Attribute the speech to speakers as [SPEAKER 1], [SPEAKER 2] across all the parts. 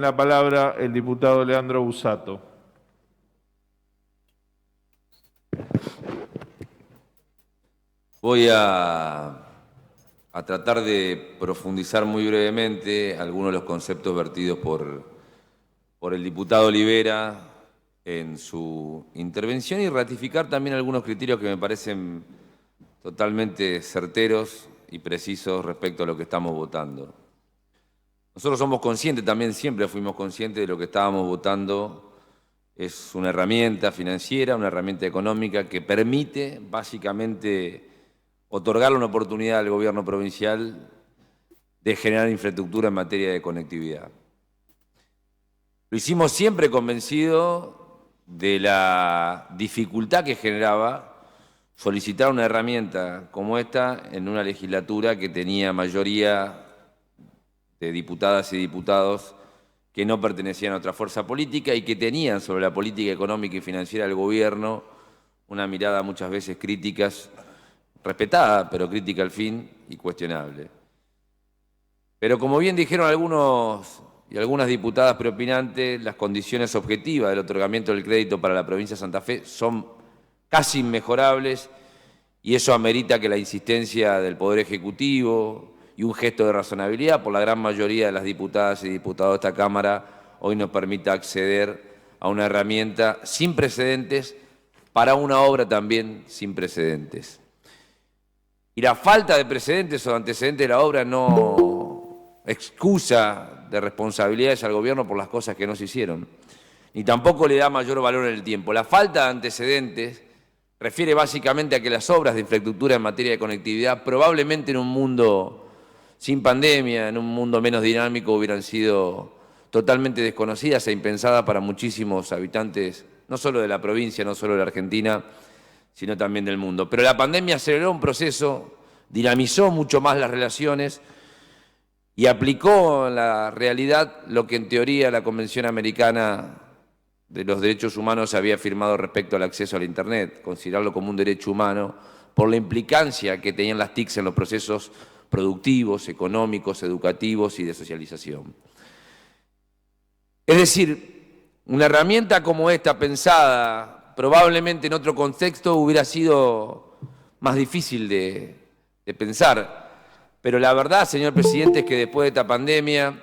[SPEAKER 1] La palabra el diputado Leandro Busato.
[SPEAKER 2] Voy a tratar de profundizar muy brevemente algunos de los conceptos vertidos por el diputado Olivera en su intervención y ratificar también algunos criterios que me parecen totalmente certeros y precisos respecto a lo que estamos votando. Nosotros somos conscientes, también siempre fuimos conscientes de lo que estábamos votando. Es una herramienta financiera, una herramienta económica que permite básicamente otorgarle una oportunidad al gobierno provincial de generar infraestructura en materia de conectividad. Lo hicimos siempre convencidos de la dificultad que generaba solicitar una herramienta como esta en una legislatura que tenía mayoría de diputadas y diputados que no pertenecían a otra fuerza política y que tenían sobre la política económica y financiera del gobierno una mirada muchas veces crítica, respetada, pero crítica al fin y cuestionable. Pero como bien dijeron algunos y algunas diputadas preopinantes, las condiciones objetivas del otorgamiento del crédito para la provincia de Santa Fe son casi inmejorables y eso amerita que la insistencia del Poder Ejecutivo y un gesto de razonabilidad por la gran mayoría de las diputadas y diputados de esta Cámara hoy nos permita acceder a una herramienta sin precedentes para una obra también sin precedentes. Y la falta de precedentes o de antecedentes de la obra no excusa de responsabilidades al gobierno por las cosas que no se hicieron, ni tampoco le da mayor valor en el tiempo. La falta de antecedentes refiere básicamente a que las obras de infraestructura en materia de conectividad, probablemente en un mundo sin pandemia, en un mundo menos dinámico, hubieran sido totalmente desconocidas e impensadas para muchísimos habitantes, no solo de la provincia, no solo de la Argentina, sino también del mundo. Pero la pandemia aceleró un proceso, dinamizó mucho más las relaciones y aplicó en la realidad lo que en teoría la Convención Americana de los Derechos Humanos había afirmado respecto al acceso al Internet, considerarlo como un derecho humano por la implicancia que tenían las TICs en los procesos productivos, económicos, educativos y de socialización. Es decir, una herramienta como esta pensada probablemente en otro contexto hubiera sido más difícil de pensar, pero la verdad, señor presidente, es que después de esta pandemia,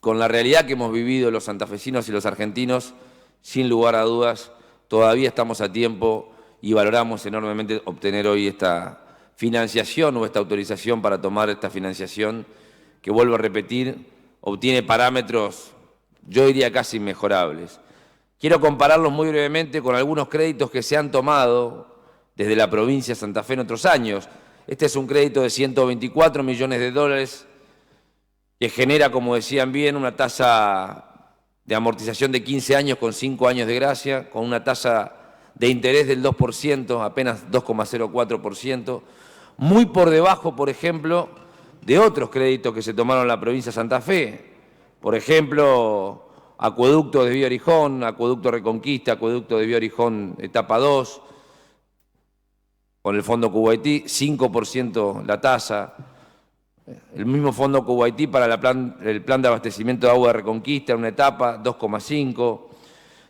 [SPEAKER 2] con la realidad que hemos vivido los santafesinos y los argentinos, sin lugar a dudas, todavía estamos a tiempo y valoramos enormemente obtener hoy esta financiación o esta autorización para tomar esta financiación que, vuelvo a repetir, obtiene parámetros, yo diría casi inmejorables. Quiero compararlos muy brevemente con algunos créditos que se han tomado desde la provincia de Santa Fe en otros años. Este es un crédito de 124 millones de dólares que genera, como decían bien, una tasa de amortización de 15 años con 5 años de gracia, con una tasa de interés del 2%, apenas 2,04%, muy por debajo, por ejemplo, de otros créditos que se tomaron en la provincia de Santa Fe. Por ejemplo, Acueducto de Vía Orijón, Acueducto Reconquista, Acueducto de Vía Orijón, etapa 2, con el Fondo Cubaití, 5% la tasa. El mismo Fondo Cubaití para el plan de abastecimiento de agua de Reconquista, en una etapa, 2,5.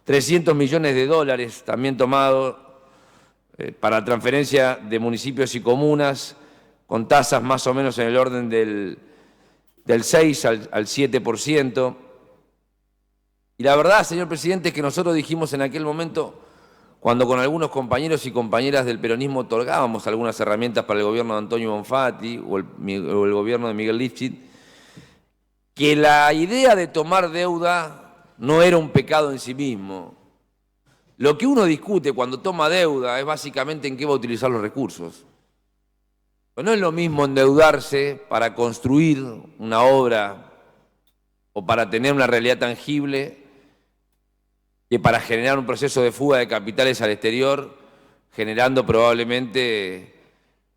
[SPEAKER 2] 300 millones de dólares también tomados para transferencia de municipios y comunas, con tasas más o menos en el orden del 6 al 7%. Y la verdad, señor presidente, es que nosotros dijimos en aquel momento, cuando con algunos compañeros y compañeras del peronismo otorgábamos algunas herramientas para el gobierno de Antonio Bonfatti o el gobierno de Miguel Lifchit, que la idea de tomar deuda no era un pecado en sí mismo. Lo que uno discute cuando toma deuda es básicamente en qué va a utilizar los recursos. Pues no es lo mismo endeudarse para construir una obra o para tener una realidad tangible que para generar un proceso de fuga de capitales al exterior, generando probablemente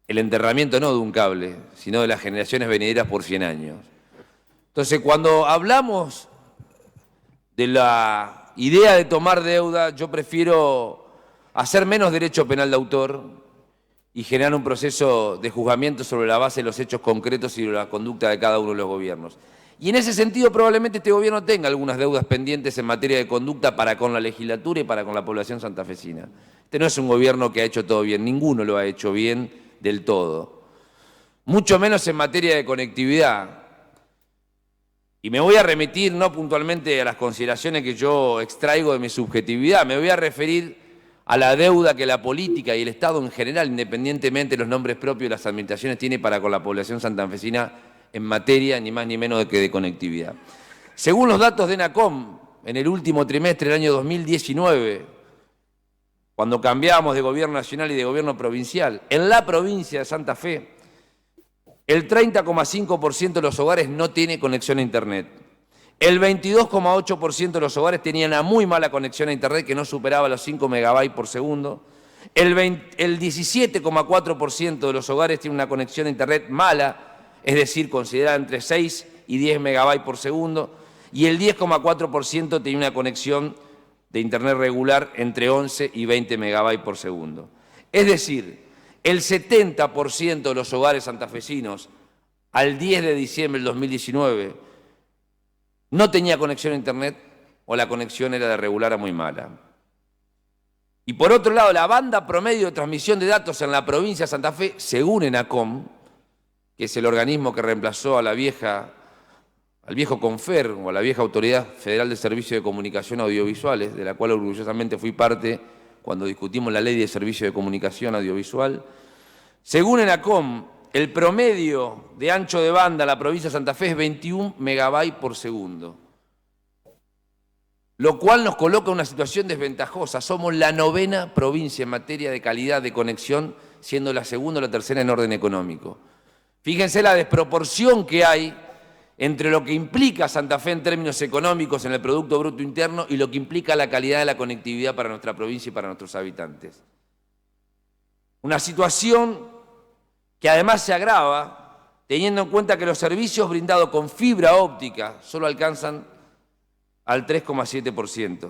[SPEAKER 2] el enterramiento no de un cable, sino de las generaciones venideras por 100 años. Entonces, cuando hablamos de la idea de tomar deuda, yo prefiero hacer menos derecho penal de autor y generar un proceso de juzgamiento sobre la base de los hechos concretos y de la conducta de cada uno de los gobiernos. Y en ese sentido probablemente este gobierno tenga algunas deudas pendientes en materia de conducta para con la legislatura y para con la población santafesina. Este no es un gobierno que ha hecho todo bien, ninguno lo ha hecho bien del todo. Mucho menos en materia de conectividad. Y me voy a remitir no puntualmente a las consideraciones que yo extraigo de mi subjetividad, me voy a referir a la deuda que la política y el Estado en general, independientemente de los nombres propios de las administraciones, tiene para con la población santafesina en materia ni más ni menos que de conectividad. Según los datos de ENACOM, en el último trimestre del año 2019, cuando cambiamos de gobierno nacional y de gobierno provincial, en la provincia de Santa Fe, el 30,5% de los hogares no tiene conexión a Internet. El 22,8% de los hogares tenían una muy mala conexión a Internet que no superaba los 5 megabytes por segundo. El 17,4% de los hogares tiene una conexión a Internet mala, es decir, considerada entre 6 y 10 megabytes por segundo. Y el 10,4% tenía una conexión de Internet regular entre 11 y 20 megabytes por segundo. Es decir, el 70% de los hogares santafesinos al 10 de diciembre del 2019 no tenía conexión a Internet o la conexión era de regular a muy mala. Y por otro lado, la banda promedio de transmisión de datos en la provincia de Santa Fe, según ENACOM, que es el organismo que reemplazó al viejo CONFER o a la vieja Autoridad Federal de Servicios de Comunicación Audiovisuales, de la cual orgullosamente fui parte cuando discutimos la Ley de Servicios de Comunicación Audiovisual. Según ENACOM, el promedio de ancho de banda en la provincia de Santa Fe es 21 megabytes por segundo, lo cual nos coloca en una situación desventajosa. Somos la 9ª provincia en materia de calidad de conexión, siendo la segunda o la tercera en orden económico. Fíjense la desproporción que hay entre lo que implica Santa Fe en términos económicos en el Producto Bruto Interno y lo que implica la calidad de la conectividad para nuestra provincia y para nuestros habitantes. Una situación que además se agrava teniendo en cuenta que los servicios brindados con fibra óptica solo alcanzan al 3,7%,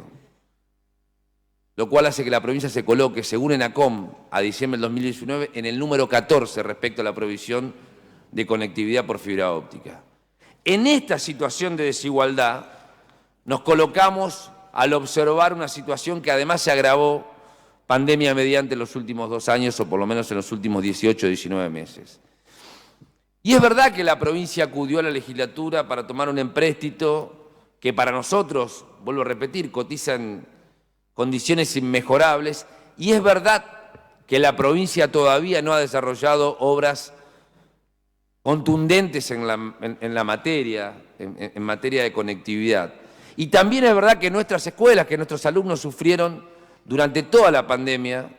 [SPEAKER 2] lo cual hace que la provincia se coloque, según ENACOM, a diciembre del 2019, en el número 14 respecto a la provisión de conectividad por fibra óptica. En esta situación de desigualdad nos colocamos al observar una situación que además se agravó pandemia mediante en los últimos 2 años o por lo menos en los últimos 18 o 19 meses. Y es verdad que la provincia acudió a la legislatura para tomar un empréstito que para nosotros, vuelvo a repetir, cotiza en condiciones inmejorables, y es verdad que la provincia todavía no ha desarrollado obras contundentes en la materia, en materia de conectividad. Y también es verdad que nuestras escuelas, que nuestros alumnos sufrieron durante toda la pandemia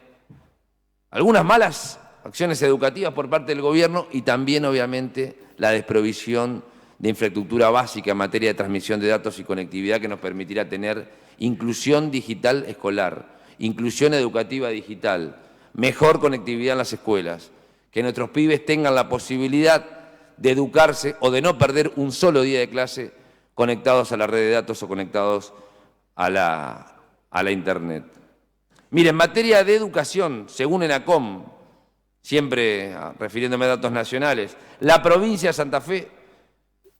[SPEAKER 2] algunas malas acciones educativas por parte del gobierno y también, obviamente, la desprovisión de infraestructura básica en materia de transmisión de datos y conectividad que nos permitirá tener inclusión digital escolar, inclusión educativa digital, mejor conectividad en las escuelas, que nuestros pibes tengan la posibilidad de educarse o de no perder un solo día de clase conectados a la red de datos o conectados a la Internet. Mire, en materia de educación, según ENACOM, siempre refiriéndome a datos nacionales, la provincia de Santa Fe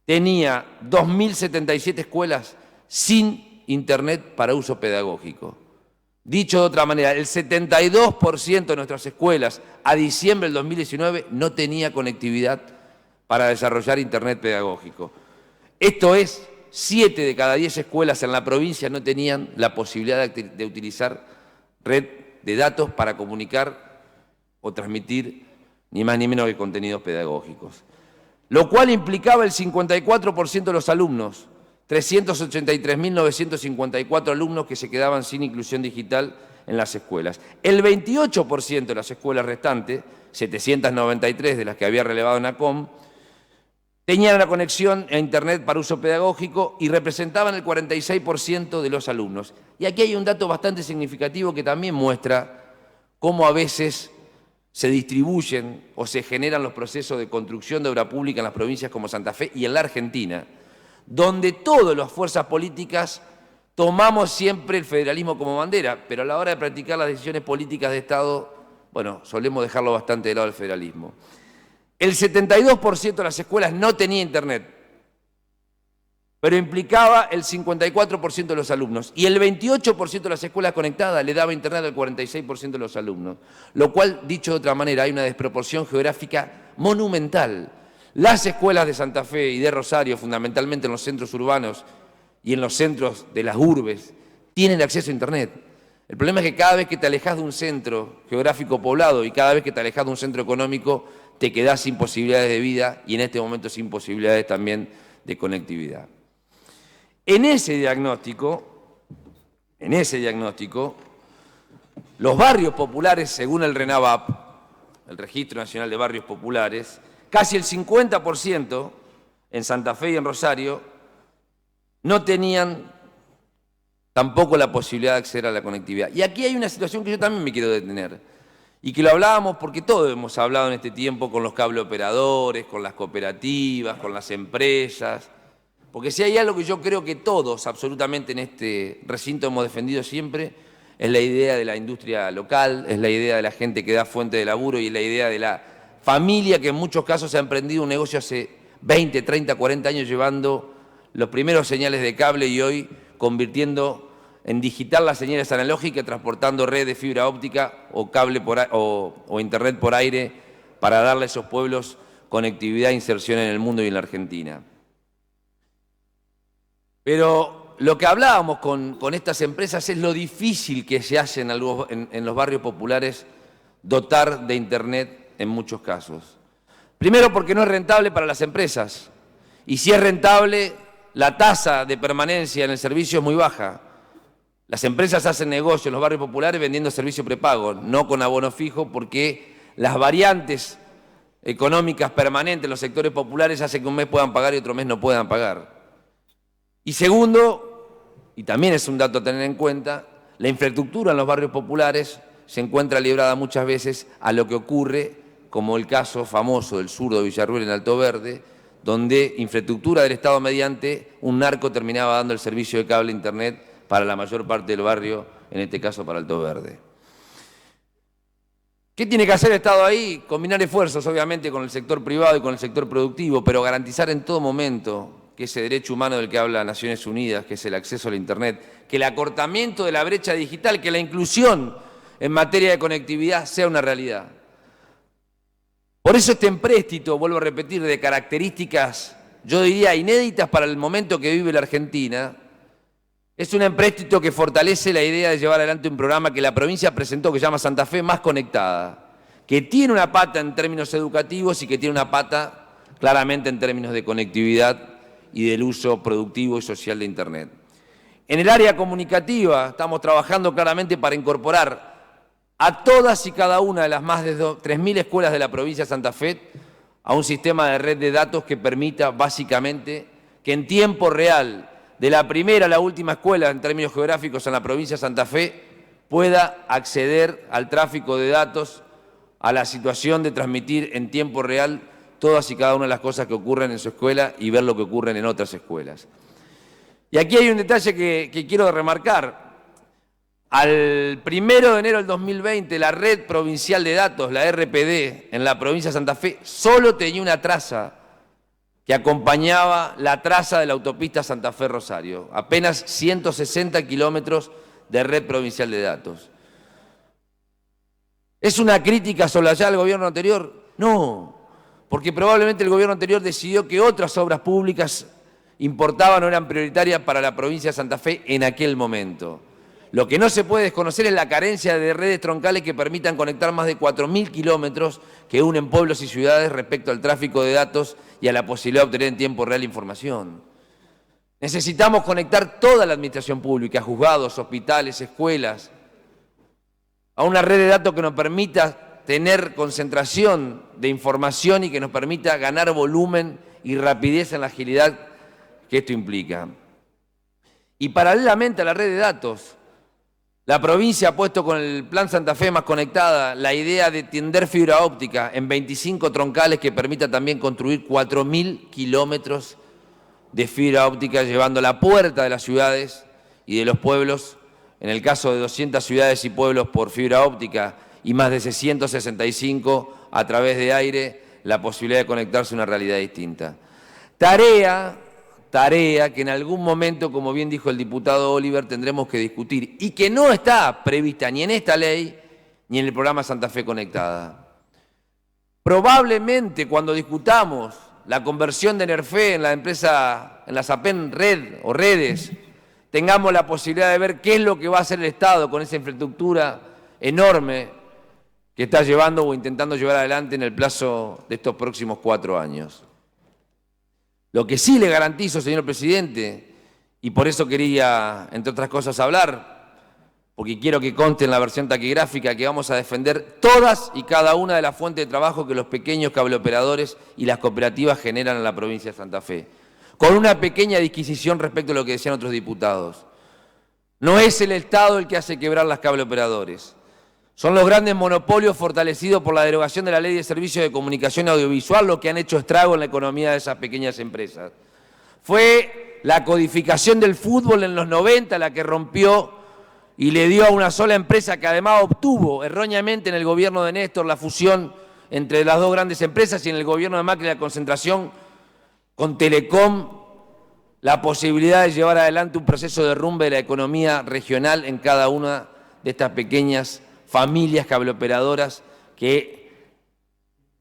[SPEAKER 2] tenía 2.077 escuelas sin Internet para uso pedagógico. Dicho de otra manera, el 72% de nuestras escuelas a diciembre del 2019 no tenía conectividad para desarrollar Internet pedagógico. Esto es, 7 de cada 10 escuelas en la provincia no tenían la posibilidad de utilizar red de datos para comunicar o transmitir ni más ni menos que contenidos pedagógicos. Lo cual implicaba el 54% de los alumnos, 383.954 alumnos que se quedaban sin inclusión digital en las escuelas. El 28% de las escuelas restantes, 793 de las que había relevado ENACOM, tenían una conexión a Internet para uso pedagógico y representaban el 46% de los alumnos. Y aquí hay un dato bastante significativo que también muestra cómo a veces se distribuyen o se generan los procesos de construcción de obra pública en las provincias como Santa Fe y en la Argentina, donde todas las fuerzas políticas tomamos siempre el federalismo como bandera, pero a la hora de practicar las decisiones políticas de Estado, bueno, solemos dejarlo bastante de lado el federalismo. El 72% de las escuelas no tenía Internet. pero implicaba el 54% de los alumnos. Y el 28% de las escuelas conectadas le daba internet al 46% de los alumnos. Lo cual, dicho de otra manera, hay una desproporción geográfica monumental. Las escuelas de Santa Fe y de Rosario, fundamentalmente en los centros urbanos y en los centros de las urbes, tienen acceso a internet. El problema es que cada vez que te alejas de un centro geográfico poblado y cada vez que te alejas de un centro económico, te quedás sin posibilidades de vida y en este momento sin posibilidades también de conectividad. En ese diagnóstico, los barrios populares, según el RENAVAP, el Registro Nacional de Barrios Populares, casi el 50% en Santa Fe y en Rosario no tenían tampoco la posibilidad de acceder a la conectividad. Y aquí hay una situación que yo también me quiero detener, y que lo hablábamos porque todos hemos hablado en este tiempo con los cableoperadores, con las cooperativas, con las empresas, porque si hay algo que yo creo que todos, absolutamente en este recinto hemos defendido siempre, es la idea de la industria local, es la idea de la gente que da fuente de laburo y es la idea de la familia que en muchos casos ha emprendido un negocio hace 20, 30, 40 años llevando los primeros señales de cable y hoy convirtiendo en digital las señales analógicas, transportando red de fibra óptica o cable o internet por aire para darle a esos pueblos conectividad e inserción en el mundo y en la Argentina. Pero lo que hablábamos con estas empresas es lo difícil que se hace en los barrios populares dotar de internet en muchos casos. Primero porque no es rentable para las empresas y si es rentable la tasa de permanencia en el servicio es muy baja. Las empresas hacen negocio en los barrios populares vendiendo servicio prepago, no con abono fijo, porque las variantes económicas permanentes en los sectores populares hacen que un mes puedan pagar y otro mes no puedan pagar. Y segundo, y también es un dato a tener en cuenta, la infraestructura en los barrios populares se encuentra librada muchas veces a lo que ocurre, como el caso famoso del sur de Villarruel en Alto Verde, donde infraestructura del Estado mediante un narco terminaba dando el servicio de cable internet para la mayor parte del barrio, en este caso para Alto Verde. ¿Qué tiene que hacer el Estado ahí? Combinar esfuerzos, obviamente, con el sector privado y con el sector productivo, pero garantizar en todo momento que ese derecho humano del que habla Naciones Unidas, que es el acceso al internet, que el acortamiento de la brecha digital, que la inclusión en materia de conectividad sea una realidad. Por eso este empréstito, vuelvo a repetir, de características, yo diría, inéditas para el momento que vive la Argentina, es un empréstito que fortalece la idea de llevar adelante un programa que la provincia presentó, que se llama Santa Fe Más Conectada, que tiene una pata en términos educativos y que tiene una pata claramente en términos de conectividad y del uso productivo y social de Internet. En el área comunicativa estamos trabajando claramente para incorporar a todas y cada una de las más de 3.000 escuelas de la provincia de Santa Fe a un sistema de red de datos que permita básicamente que en tiempo real, de la primera a la última escuela en términos geográficos en la provincia de Santa Fe, pueda acceder al tráfico de datos, a la situación de transmitir en tiempo real todas y cada una de las cosas que ocurren en su escuela y ver lo que ocurre en otras escuelas. Y aquí hay un detalle que quiero remarcar. Al 1 de enero del 2020, la Red Provincial de Datos, la RPD, en la provincia de Santa Fe, solo tenía una traza que acompañaba la traza de la autopista Santa Fe-Rosario. Apenas 160 kilómetros de Red Provincial de Datos. ¿Es una crítica soslaya al gobierno anterior? No, porque probablemente el gobierno anterior decidió que otras obras públicas importaban o eran prioritarias para la provincia de Santa Fe en aquel momento. Lo que no se puede desconocer es la carencia de redes troncales que permitan conectar más de 4.000 kilómetros que unen pueblos y ciudades respecto al tráfico de datos y a la posibilidad de obtener en tiempo real información. Necesitamos conectar toda la administración pública, juzgados, hospitales, escuelas, a una red de datos que nos permita tener concentración de información y que nos permita ganar volumen y rapidez en la agilidad que esto implica. Y paralelamente a la red de datos, la provincia ha puesto con el Plan Santa Fe Más Conectada la idea de tender fibra óptica en 25 troncales que permita también construir 4.000 kilómetros de fibra óptica llevando a la puerta de las ciudades y de los pueblos, en el caso de 200 ciudades y pueblos por fibra óptica y más de 665 a través de aire, la posibilidad de conectarse a una realidad distinta. Tarea tarea que en algún momento, como bien dijo el diputado Oliver, tendremos que discutir y que no está prevista ni en esta ley ni en el programa Santa Fe Conectada. Probablemente cuando discutamos la conversión de Nerfe en la empresa, en la SAPEN Red o redes, tengamos la posibilidad de ver qué es lo que va a hacer el Estado con esa infraestructura enorme que está llevando o intentando llevar adelante en el plazo de estos próximos 4 años. Lo que sí le garantizo, señor presidente, y por eso quería, entre otras cosas, hablar, porque quiero que conste en la versión taquigráfica que vamos a defender todas y cada una de las fuentes de trabajo que los pequeños cableoperadores y las cooperativas generan en la provincia de Santa Fe. Con una pequeña disquisición respecto a lo que decían otros diputados. No es el Estado el que hace quebrar las cableoperadores. Son los grandes monopolios fortalecidos por la derogación de la Ley de Servicios de Comunicación Audiovisual los que han hecho estrago en la economía de esas pequeñas empresas. Fue la codificación del fútbol en los 90 la que rompió y le dio a una sola empresa que además obtuvo erróneamente en el gobierno de Néstor la fusión entre las dos grandes empresas y en el gobierno de Macri la concentración con Telecom, la posibilidad de llevar adelante un proceso de derrumbe de la economía regional en cada una de estas pequeñas familias cableoperadoras que,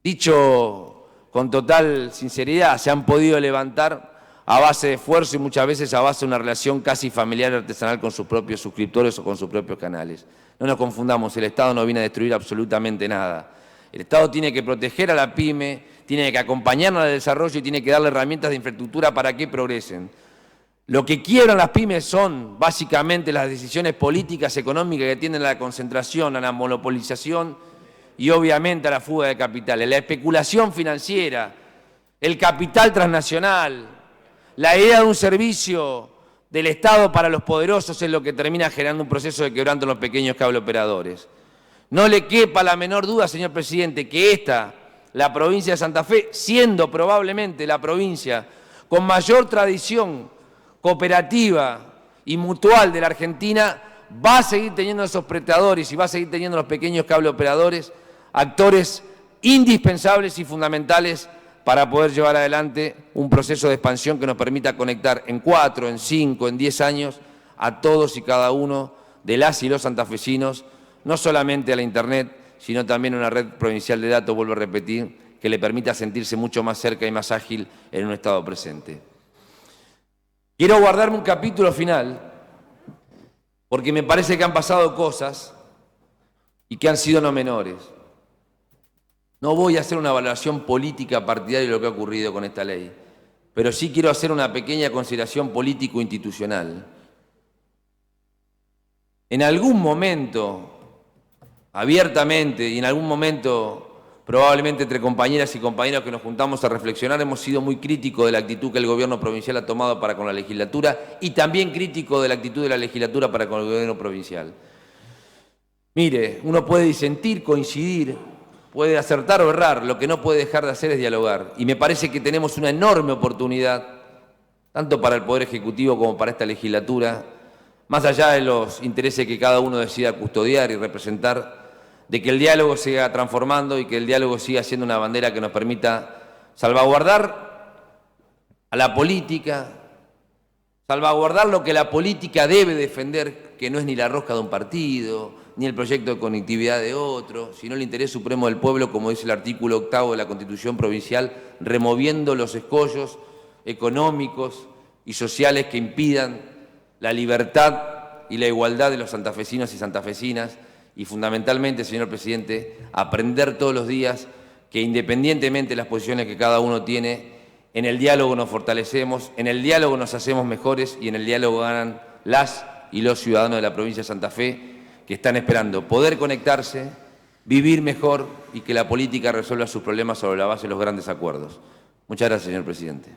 [SPEAKER 2] dicho con total sinceridad, se han podido levantar a base de esfuerzo y muchas veces a base de una relación casi familiar artesanal con sus propios suscriptores o con sus propios canales. No nos confundamos, el Estado no viene a destruir absolutamente nada. El Estado tiene que proteger a la pyme, tiene que acompañarnos al desarrollo y tiene que darle herramientas de infraestructura para que progresen. Lo que quiebran las pymes son básicamente las decisiones políticas, económicas que tienden a la concentración, a la monopolización y obviamente a la fuga de capitales. La especulación financiera, el capital transnacional, la idea de un servicio del Estado para los poderosos es lo que termina generando un proceso de quebranto en los pequeños cableoperadores. No le quepa la menor duda, señor presidente, que esta, la provincia de Santa Fe, siendo probablemente la provincia con mayor tradición cooperativa y mutual de la Argentina, va a seguir teniendo esos prestadores y va a seguir teniendo los pequeños cableoperadores, actores indispensables y fundamentales para poder llevar adelante un proceso de expansión que nos permita conectar en 4, en 5, en 10 años a todos y cada uno de las y los santafesinos, no solamente a la Internet, sino también a una red provincial de datos, vuelvo a repetir, que le permita sentirse mucho más cerca y más ágil en un estado presente. Quiero guardarme un capítulo final, porque me parece que han pasado cosas y que han sido no menores. No voy a hacer una valoración política partidaria de lo que ha ocurrido con esta ley, pero sí quiero hacer una pequeña consideración político-institucional. En algún momento, abiertamente y en algún momento probablemente entre compañeras y compañeros que nos juntamos a reflexionar, hemos sido muy críticos de la actitud que el gobierno provincial ha tomado para con la legislatura y también críticos de la actitud de la legislatura para con el gobierno provincial. Mire, uno puede disentir, coincidir, puede acertar o errar, lo que no puede dejar de hacer es dialogar. Y me parece que tenemos una enorme oportunidad, tanto para el Poder Ejecutivo como para esta legislatura, más allá de los intereses que cada uno decida custodiar y representar, de que el diálogo siga transformando y que el diálogo siga siendo una bandera que nos permita salvaguardar a la política, salvaguardar lo que la política debe defender, que no es ni la rosca de un partido, ni el proyecto de conectividad de otro, sino el interés supremo del pueblo, como dice el artículo 8º de la Constitución Provincial, removiendo los escollos económicos y sociales que impidan la libertad y la igualdad de los santafesinos y santafesinas, y fundamentalmente, señor presidente, aprender todos los días que independientemente de las posiciones que cada uno tiene, en el diálogo nos fortalecemos, en el diálogo nos hacemos mejores y en el diálogo ganan las y los ciudadanos de la provincia de Santa Fe que están esperando poder conectarse, vivir mejor y que la política resuelva sus problemas sobre la base de los grandes acuerdos. Muchas gracias, señor presidente.